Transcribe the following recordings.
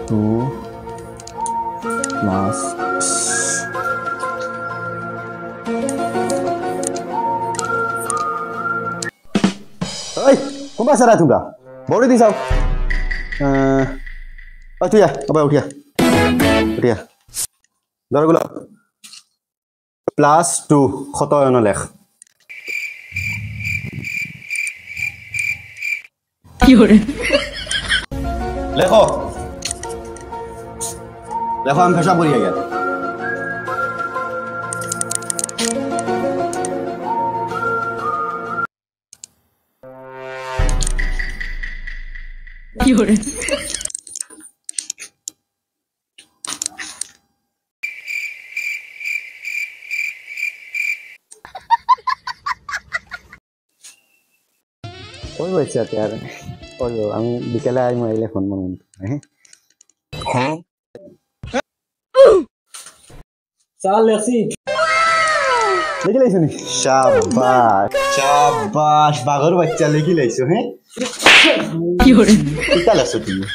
2 plus ơi không bao giờ ra thùng cả bố đi sao tuh ya apa udah ধরো গুলো +2 কত এনে লেখ কি হরে লেখো লেখো আমি হিসাব করি আগে কি হরে ওই বাচ্চাতে আর ওই আমি বিকেলে আই মাইলে ফোন মন হ্যাঁ চাল লেখছি লিখি লাইছো নি শাবাশ শাবাশ বাঘর বাচ্চা লিখি লাইছো হ্যাঁ কি হরে কিতা লাইছো তুমি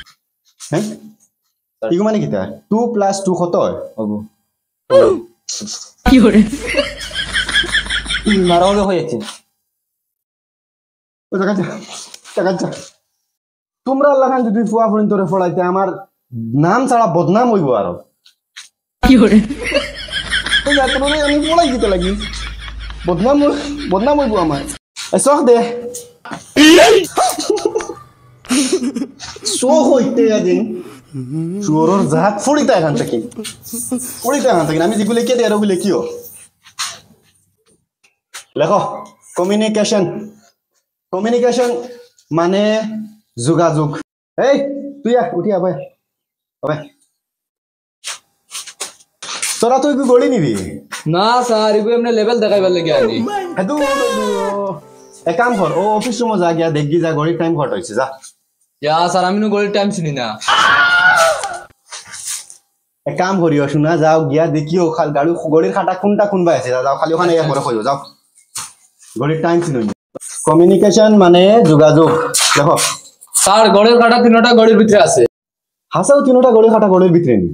হ্যাঁ ইগো মানে কিতা 2 + 2 কত হয় বাবু কি হরে মারা হবে হয়েছে ও টাকা তোমরা লাগান যদি ফুয়া ফুরিন তোরে ফড়াইতে আমার নাম ছাড়া বদনাম হইব আর কি হরে ওই আর তোরে আমি ফড়াই দিতে লাগি বদনাম হইব আমার সখ দে সখ হইতে দিন চোরর জাত ফড়িতে এখান থেকে আমি যেগুলো কে দিয়ে আর ওগুলো কিও লেখো কমিউনিকেশন মানে যোগাযোগ এই তুই উঠি আবে তোরা তুই কি গড়ি নিবি না স্যার এগুলো এমনি লেভেল দেখাইবার লাগে আনি হেতু এক কাম কর ও অফিস রুমে যা গিয়া দেখি যা গড়ির টাইম কত হইছে যা ইয়া স্যার আমি নো গোল টাইম শুনি না এক কাম করিও শুনা যাও গিয়া দেখিও খাল গাড়ি গড়ির খাটা কোনটা কোনবা আছে যাও খালি ওখানে এক করে কইও যাও গড়ির টাইম শুনুন কমিউনিকেশন মানে যোগাযোগ দেখো স্যার গড়ের কাটা তিনটা গড়ের ভিতরে আছে হাসাও তিনটা গড়ির খাটা গড়ির ভিতরে নি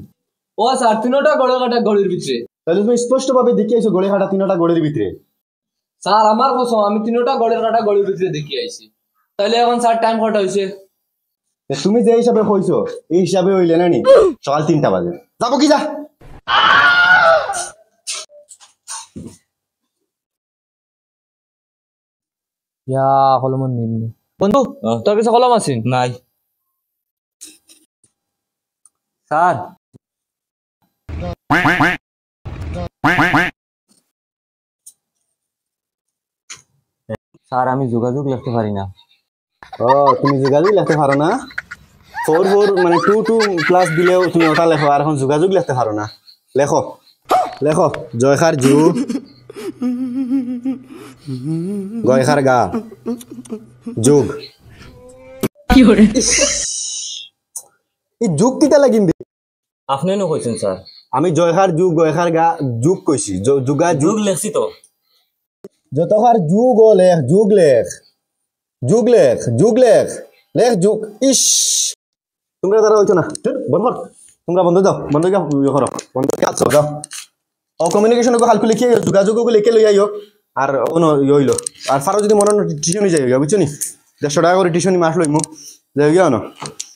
ও স্যার তিনটা গড়ের কাটা গড়ের ভিতরে তাহলে তুমি স্পষ্টভাবে দেখি আইছো গড়ির খাটা তিনটা গড়ির ভিতরে স্যার আমার কসম আমি তিনটা গড়ের কাটা গড়ের ভিতরে দেখি আইছি তাহলে এখন স্যার টাইম কত হইছে তুমি যে হিসাবে কইছো এই হিসাবে হইলে না নি সকাল 3টা বাজে যাবো কি যা ইয়া কলম নিম্ন বন্ধু তোর কাছে কলম আছে নাই স্যার স্যার আমি যোগাযোগ লিখতে পারি না ও তুমি যোগাযোগ লিখতে পারো না 4 মানে 2 প্লাস দিলেও তুমি ওটা লেখো আর এখন যোগাযোগ লিখতে পারো না লেখো জয়খার জু গয়খার গা যোগ কি হরে এই যোগ কিটা লাগিন দি আপনি নো কইছেন স্যার আমি জয়খার যুগ গয়খার গা যোগ কইছি যোগা যোগ লিখছি তো যতখার যোগ লেখ যোগ লেখ ইস তোমরা দ্বারা হইতো না বন্ধ কর তোমরা বন্ধ যাও বন্ধ করো বন্ধ কাছো যাও ও কমিউনিকেশন কো হালকু লিখে যোগাযোগ কো লিখে লই আইও আর ওনো হইলো আর ফারো যদি মনে টিউশনি যাইও বুঝছো নি 150 টাকা করে টিউশনি মাস লইমু যাইও না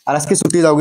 আর আজকে ছুটি যাও